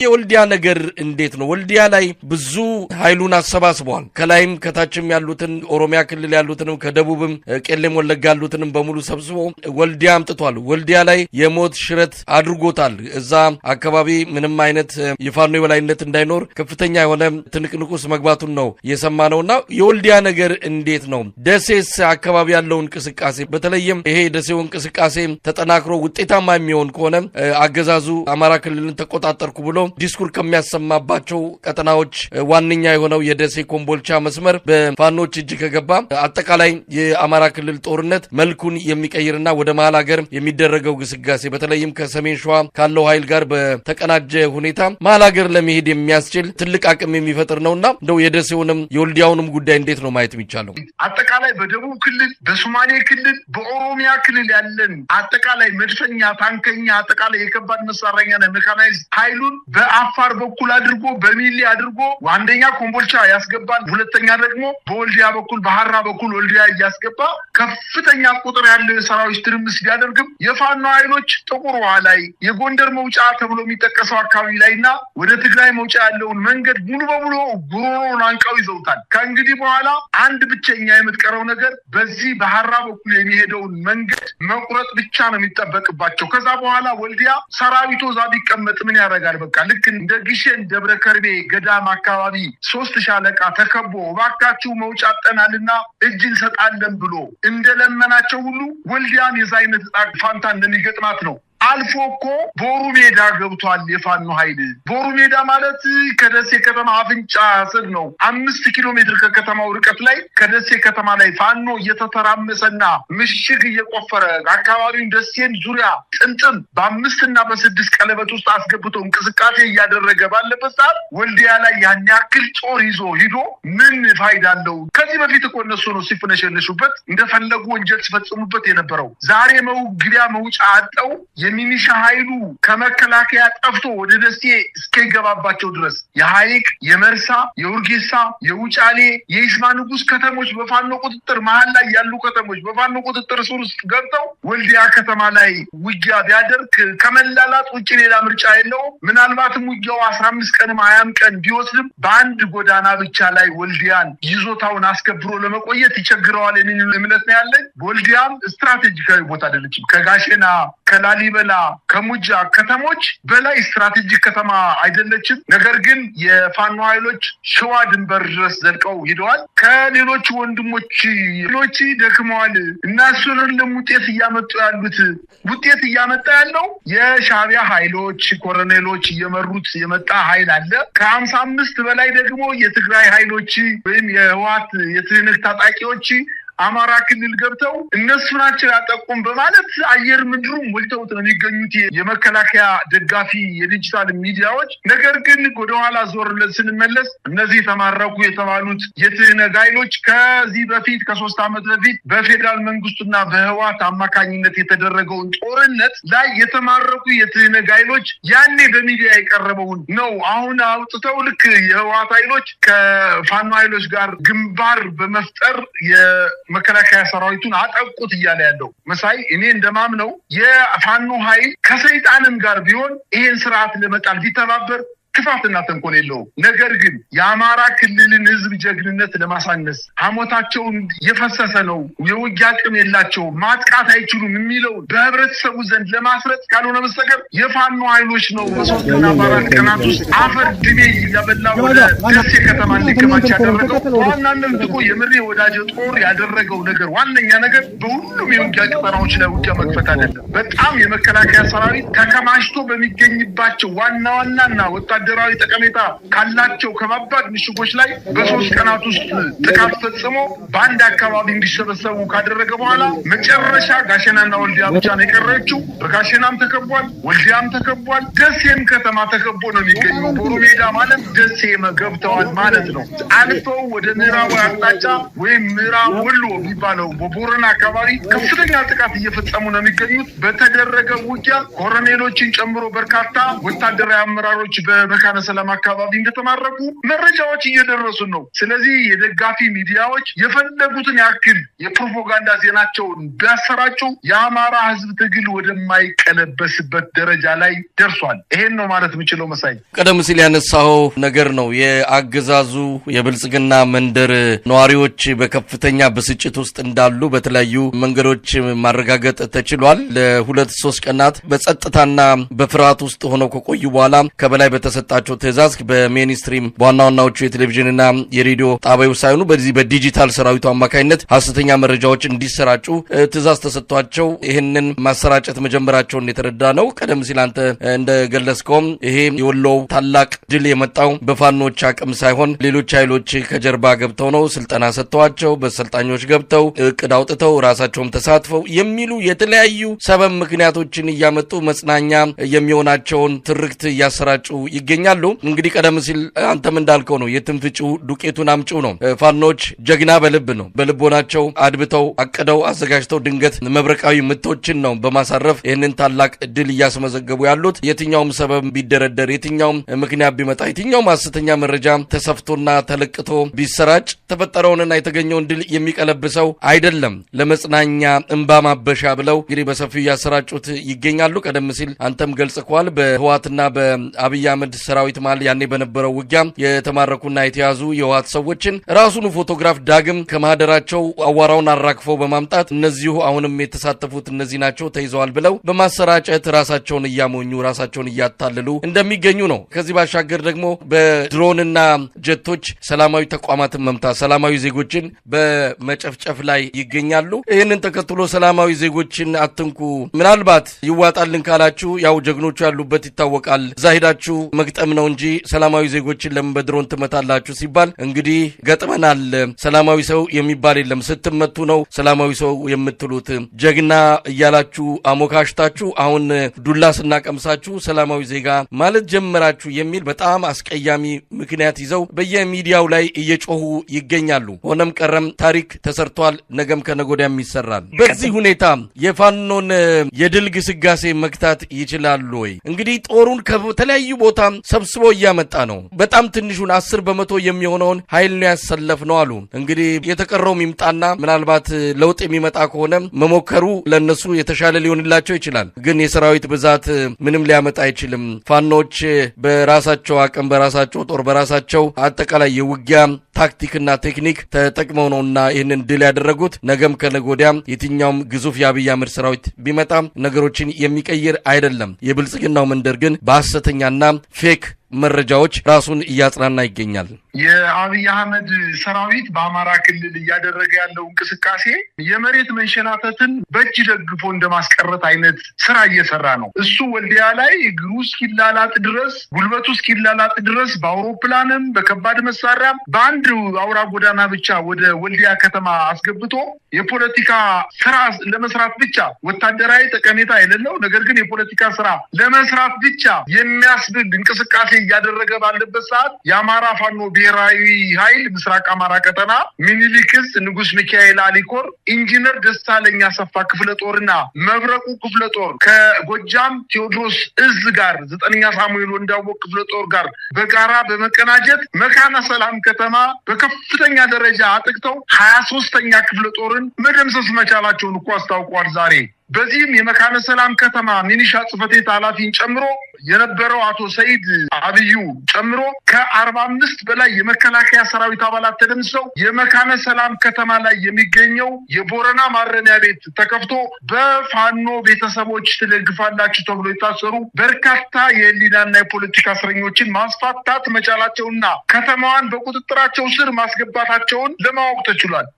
የወልዲያ ነገር እንዴት ነው? ወልዲያ ላይ ብዙ ኃይሉን አሰባስቧል። ከላይም ከታችም ያሉትን ኦሮሚያ ክልል ያሉትንም ከደቡብም ቄለም ወለጋ ያሉትንም በሙሉ ሰብስቦ ወልዲያ አምጥቷል። ወልዲያ ላይ የሞት ሽረት አድርጎታል። እዛ አካባቢ ምንም አይነት የፋኖ የበላይነት እንዳይኖር ከፍተኛ የሆነ ትንቅንቁስ መግባቱን ነው የሰማነውና የወልዲያ ነገር እንዴት ነው? ደሴስ አካባቢ ያለው እንቅስቃሴ በተለይም ይሄ ደሴው እንቅስቃሴ ተጠናክሮ ውጤታማ የሚሆን ከሆነ አገዛዙ አማራ ክልልን ተቆጣጠርኩ ብሎ ዲስኩር ከሚያሰማባቸው ቀጠናዎች ዋነኛ የሆነው የደሴ ኮምቦልቻ መስመር በፋኖች እጅ ከገባ አጠቃላይ የአማራ ክልል ጦርነት መልኩን የሚቀይርና ወደ መሃል ሀገር የሚደረገው ግስጋሴ በተለይም ከሰሜን ሸዋ ካለው ኃይል ጋር በተቀናጀ ሁኔታ መሃል ሀገር ለመሄድ የሚያስችል ትልቅ አቅም የሚፈጥር ነውና እንደው የደሴውንም የወልዲያውንም ጉዳይ እንዴት ነው ማየት የሚቻለው? አጠቃላይ በደቡብ ክልል፣ በሶማሌ ክልል፣ በኦሮሚያ ክልል ያለን አጠቃላይ መድፈኛ፣ ታንከኛ፣ አጠቃላይ የከባድ መሳሪያና ሜካናይዝ ኃይሉን በአፋር በኩል አድርጎ በሚሊ አድርጎ አንደኛ ኮምቦልቻ ያስገባል፣ ሁለተኛ ደግሞ በወልዲያ በኩል በሐራ በኩል ወልዲያ ያስገባ ከፍተኛ ቁጥር ያለው ሰራዊት ትርምስ ቢያደርግም የፋኖ ኃይሎች ጥቁር ውሃ ላይ የጎንደር መውጫ ተብሎ የሚጠቀሰው አካባቢ ላይና ወደ ትግራይ መውጫ ያለውን መንገድ ሙሉ በሙሉ ጉሮሮን አንቀው ይዘውታል። ከእንግዲህ በኋላ አንድ ብቸኛ የምትቀረው ነገር በዚህ በሐራ በኩል የሚሄደውን መንገድ መቁረጥ ብቻ ነው የሚጠበቅባቸው። ከዛ በኋላ ወልዲያ ሰራዊቱ ዛ ቢቀመጥ ምን ያደርጋል? በቃ ልክ እንደ ግሸን ደብረ ከርቤ ገዳም አካባቢ 3 ሻለቃ ተከቦ እባካችሁ መውጫ አጠናልና እጅ እንሰጣለን ብሎ እንደለመናቸው ሁሉ ወልዲያን የዛ አይነት ፋንታ እንደሚገጥማት ነው። አልፎ እኮ ቦሩ ሜዳ ገብቷል የፋኖ ኃይል። ቦሩ ሜዳ ማለት ከደሴ ከተማ አፍንጫ ስር ነው። 5 ኪሎ ሜትር ከከተማው ርቀት ላይ ከደሴ ከተማ ላይ ፋኖ እየተተራመሰና ምሽግ እየቆፈረ አካባቢውን ደሴን ዙሪያ ጥንጥም በ5 እና በ6 ቀለበት ውስጥ አስገብቶ እንቅስቃሴ እያደረገ ባለበት ሰዓት ወልዲያ ላይ ያን ያክል ጦር ይዞ ሂዶ ምን ፋይዳ አለው? ከዚህ በፊት እኮ እነሱ ነው ሲፈነሸነሹበት እንደፈለጉ ወንጀል ሲፈጽሙበት የነበረው። ዛሬ መውጊያ መውጫ አጠው የሚኒሻ ኃይሉ ከመከላከያ ጠፍቶ ወደ ደሴ እስከገባባቸው ድረስ የሐይቅ፣ የመርሳ፣ የውርጌሳ፣ የውጫሌ፣ የይስማ ንጉስ ከተሞች በፋኖ ቁጥጥር መሃል ላይ ያሉ ከተሞች በፋኖ ቁጥጥር ስር ውስጥ ገብተው ወልዲያ ከተማ ላይ ውጊያ ቢያደርግ ከመላላት ውጭ ሌላ ምርጫ የለውም። ምናልባትም ውጊያው 15 ቀንም 20 ቀን ቢወስድም በአንድ ጎዳና ብቻ ላይ ወልዲያን ይዞታውን አስከብሮ ለመቆየት ይቸግረዋል የሚል እምነት ነው ያለኝ። ወልዲያም ስትራቴጂካዊ ቦታ አይደለችም። ከጋሸና ከላሊበላ ከሙጃ ከተሞች በላይ ስትራቴጂክ ከተማ አይደለችም። ነገር ግን የፋኖ ኃይሎች ሸዋ ድንበር ድረስ ዘልቀው ሄደዋል። ከሌሎች ወንድሞች ሌሎች ደክመዋል እና እሱንም ውጤት እያመጣ ያለው የሻዕቢያ ኃይሎች ኮሎኔሎች እየመሩት የመጣ ኃይል አለ። ከ55 በላይ ደግሞ የትግራይ ኃይሎች ወይም የህወሓት የትህነግ ታጣቂዎች አማራ ክልል ገብተው እነሱ ናቸው ያጠቁም በማለት አየር ምድሩም ወልተውት ነው የሚገኙት የመከላከያ ደጋፊ የዲጂታል ሚዲያዎች። ነገር ግን ወደኋላ ዞር ብለን ስንመለስ እነዚህ ተማረኩ የተባሉት የትህነግ ኃይሎች ከዚህ በፊት ከ3 ዓመት በፊት በፌዴራል መንግስቱና በህወሓት አማካኝነት የተደረገውን ጦርነት ላይ የተማረኩ የትህነግ ኃይሎች ያኔ በሚዲያ የቀረበውን ነው አሁን አውጥተው ልክ የህወሓት ኃይሎች ከፋኖ ኃይሎች ጋር ግንባር በመፍጠር መከላከያ ሰራዊቱን አጠቁት እያለ ያለው መሳይ እኔ እንደማምነው የፋኖ ኃይል ከሰይጣንም ጋር ቢሆን ይሄን ስርዓት ለመጣል ቢተባበር ክፋትና ተንኮል የለውም። ነገር ግን የአማራ ክልልን ህዝብ ጀግንነት ለማሳነስ ሐሞታቸውን የፈሰሰ ነው፣ የውጊያ አቅም የላቸው፣ ማጥቃት አይችሉም የሚለው በህብረተሰቡ ዘንድ ለማስረጽ ካልሆነ በስተቀር የፋኖ ኃይሎች ነው በ3 እና 4 ቀናት ውስጥ አፈር ድሜ እያበላ ወደ ደሴ ከተማ እንዲከማች ያደረገው። ዋናነት እኮ የምሬ ወዳጅ ጦር ያደረገው ነገር ዋነኛ ነገር በሁሉም የውጊያ ቀጠናዎች ላይ ውጊያ መክፈት አይደለም። በጣም የመከላከያ ሰራዊት ተከማችቶ በሚገኝባቸው ዋናና ወታደራዊ ጠቀሜታ ካላቸው ከባባድ ምሽጎች ላይ በ3 ቀናት ውስጥ ጥቃት ፈጽሞ በአንድ አካባቢ እንዲሰበሰቡ ካደረገ በኋላ መጨረሻ ጋሸናና ወልዲያ ብቻ ነው የቀረችው። በጋሸናም ተከቧል፣ ወልዲያም ተከቧል፣ ደሴም ከተማ ተከቦ ነው የሚገኘው። ቦሩ ሜዳ ማለት ደሴ ገብተዋል ማለት ነው። አልፈው ወደ ምዕራብ አቅጣጫ ወይም ምዕራብ ወሎ የሚባለው በቦረና አካባቢ ከፍተኛ ጥቃት እየፈጸሙ ነው የሚገኙት። በተደረገ ውጊያ ኮሎኔሎችን ጨምሮ በርካታ ወታደራዊ አመራሮች በመካነ ሰላም አካባቢ እንደተማረኩ መረጃዎች እየደረሱን ነው። ስለዚህ የደጋፊ ሚዲያዎች የፈለጉትን ያክል የፕሮፓጋንዳ ዜናቸውን ቢያሰራጩ የአማራ ህዝብ ትግል ወደማይቀለበስበት ደረጃ ላይ ደርሷል። ይሄን ነው ማለት የምችለው። መሳይ ቀደም ሲል ያነሳው ነገር ነው። የአገዛዙ የብልጽግና መንደር ነዋሪዎች በከፍተኛ ብስጭት ውስጥ እንዳሉ በተለያዩ መንገዶች ማረጋገጥ ተችሏል። ለ2-3 ቀናት በጸጥታና በፍርሃት ውስጥ ሆነው ከቆዩ በኋላ ከበላይ በተሰጣቸው ትዕዛዝ በሜንስትሪም በዋና ዋናዎቹ የቴሌቪዥንና የሬዲዮ ጣቢያዎች ሳይሆኑ በዚህ በዲጂታል ሰራዊቱ አማካኝነት ሐሰተኛ መረጃዎች እንዲሰራጩ ትዕዛዝ ተሰጥቷቸው ይህንን ማሰራጨት መጀመራቸውን የተረዳ ነው። ቀደም ሲል አንተ እንደገለጽከውም ይሄ የወሎው ታላቅ ድል የመጣው በፋኖች አቅም ሳይሆን ሌሎች ኃይሎች ከጀርባ ገብተው ነው፣ ስልጠና ሰጥተዋቸው በሰልጣኞች ገብተው እቅድ አውጥተው ራሳቸውም ተሳትፈው የሚሉ የተለያዩ ሰበብ ምክንያቶችን እያመጡ መጽናኛ የሚሆናቸውን ትርክት እያሰራጩ ይገኛሉ። እንግዲህ ቀደም ሲል አንተም እንዳልከው ነው፣ የትንፍጩ ዱቄቱን አምጪው ነው። ፋኖች ጀግና በልብ ነው። በልቦናቸው አድብተው አቅደው አዘጋጅተው ድንገት መብረቃዊ ምቶችን ነው በማሳረፍ ይህንን ታላቅ ድል እያስመዘገቡ ያሉት። የትኛውም ሰበብ ቢደረደር፣ የትኛውም ምክንያት ቢመጣ፣ የትኛውም ሐሰተኛ መረጃ ተሰፍቶና ተለቅቶ ቢሰራጭ ተፈጠረውንና የተገኘውን ድል የሚቀለብሰው አይደለም። ለመጽናኛ እንባ ማበሻ ብለው እንግዲህ በሰፊው እያሰራጩት ይገኛሉ። ቀደም ሲል አንተም ገልጸዋል። በህዋትና በአብይ አህመድ ሰራዊት መሃል ያኔ በነበረው ውጊያ የተማረኩና የተያዙ የህዋት ሰዎችን ራሱን ፎቶግራፍ ዳግም ከማህደራቸው አዋራውን አራክፈው በማምጣት እነዚሁ አሁንም የተሳተፉት እነዚህ ናቸው ተይዘዋል ብለው በማሰራጨት ራሳቸውን እያሞኙ ራሳቸውን እያታለሉ እንደሚገኙ ነው። ከዚህ ባሻገር ደግሞ በድሮንና ጀቶች ሰላማዊ ተቋማትን መምታት፣ ሰላማዊ ዜጎችን በመጨፍጨፍ ላይ ይገኛሉ። ይህንን ተከትሎ ሰላማዊ ዜጎችን አትንኩ፣ ምናልባት ይዋጣልን ካላችሁ ያው ጀግኖቹ ያሉበት ይታወቃል፣ እዛ ሄዳችሁ መግጠም ነው እንጂ ሰላማዊ ዜጎችን ለምን በድሮን ትመታላችሁ ሲባል እንግዲህ ገጥመናል፣ ሰላማዊ ሰው የሚባል የለም፣ ስትመቱ ነው ሰላማዊ ሰው የምትሉት፣ ጀግና እያላችሁ አሞካሽታችሁ አሁን ዱላ ስናቀምሳችሁ ሰላማዊ ዜጋ ማለት ጀመራችሁ የሚል በጣም አስቀያሚ ምክንያት ይዘው በየሚዲያው ላይ እየጮሁ ይገኛሉ። ሆነም ቀረም ታሪክ ተሰርቷል፣ ነገም ከነጎዳያም ይሰራል። በዚህ ሁኔታ የፋኖን የድል ግስጋሴ መክታት ይችላሉ ወይ? እንግዲህ ጦሩን ከተለያዩ ቦታ ሰብስቦ እያመጣ ነው። በጣም ትንሹን 10% የሚሆነውን ኃይል ነው ያሰለፍ ነው አሉ። እንግዲህ የተቀረው ይምጣና ምናልባት ለውጥ የሚመጣ ከሆነ መሞከሩ ለነሱ የተሻለ ሊሆንላቸው ይችላል። ግን የሰራዊት ብዛት ምንም ሊያመጣ አይችልም። ፋኖች በራሳቸው አቅም፣ በራሳቸው ጦር፣ በራሳቸው አጠቃላይ የውጊያ ታክቲክና ቴክኒክ ተጠቅመው ነውና ይህንን ድል ያደረጉት። ነገም ከነጎዳያም የትኛውም ግዙፍ የአብይ አህመድ ሰራዊት ቢመጣ ነገሮችን የሚቀይር አይደለም። የብልጽግናው መንደር ግን በሐሰተኛና ፌክ መረጃዎች ራሱን እያጽናና ይገኛል። የአብይ አህመድ ሰራዊት በአማራ ክልል እያደረገ ያለው እንቅስቃሴ የመሬት መንሸናተትን በእጅ ደግፎ እንደማስቀረት አይነት ስራ እየሰራ ነው። እሱ ወልዲያ ላይ እግሩ እስኪላላጥ ድረስ፣ ጉልበቱ እስኪላላጥ ድረስ በአውሮፕላንም በከባድ መሳሪያም በአንድ አውራ ጎዳና ብቻ ወደ ወልዲያ ከተማ አስገብቶ የፖለቲካ ስራ ለመስራት ብቻ፣ ወታደራዊ ጠቀሜታ የሌለው ነገር ግን የፖለቲካ ስራ ለመስራት ብቻ የሚያስብል እንቅስቃሴ እያደረገ ባለበት ሰዓት የአማራ ፋኖ ብሔራዊ ኃይል ምስራቅ አማራ ቀጠና ሚኒሊክ ዕዝ ንጉስ ሚካኤል አሊኮር ኢንጂነር ደሳለኝ አሰፋ ክፍለ ጦርና መብረቁ ክፍለ ጦር ከጎጃም ቴዎድሮስ ዕዝ ጋር 9ኛ ሳሙኤል ወንዳወቅ ክፍለ ጦር ጋር በጋራ በመቀናጀት መካነ ሰላም ከተማ በከፍተኛ ደረጃ አጥቅተው 23ኛ ክፍለ ጦርን መደምሰስ መቻላቸውን እኮ አስታውቋል ዛሬ። በዚህም የመካነ ሰላም ከተማ ሚኒሻ ጽሕፈት ቤት ኃላፊን ጨምሮ የነበረው አቶ ሰይድ አብዩ ጨምሮ ከ45 በላይ የመከላከያ ሰራዊት አባላት ተደምስሰው የመካነ ሰላም ከተማ ላይ የሚገኘው የቦረና ማረሚያ ቤት ተከፍቶ በፋኖ ቤተሰቦች ትደግፋላችሁ ተብሎ የታሰሩ በርካታ የህሊናና የፖለቲካ እስረኞችን ማስፋታት መቻላቸውና ከተማዋን በቁጥጥራቸው ስር ማስገባታቸውን ለማወቅ ተችሏል።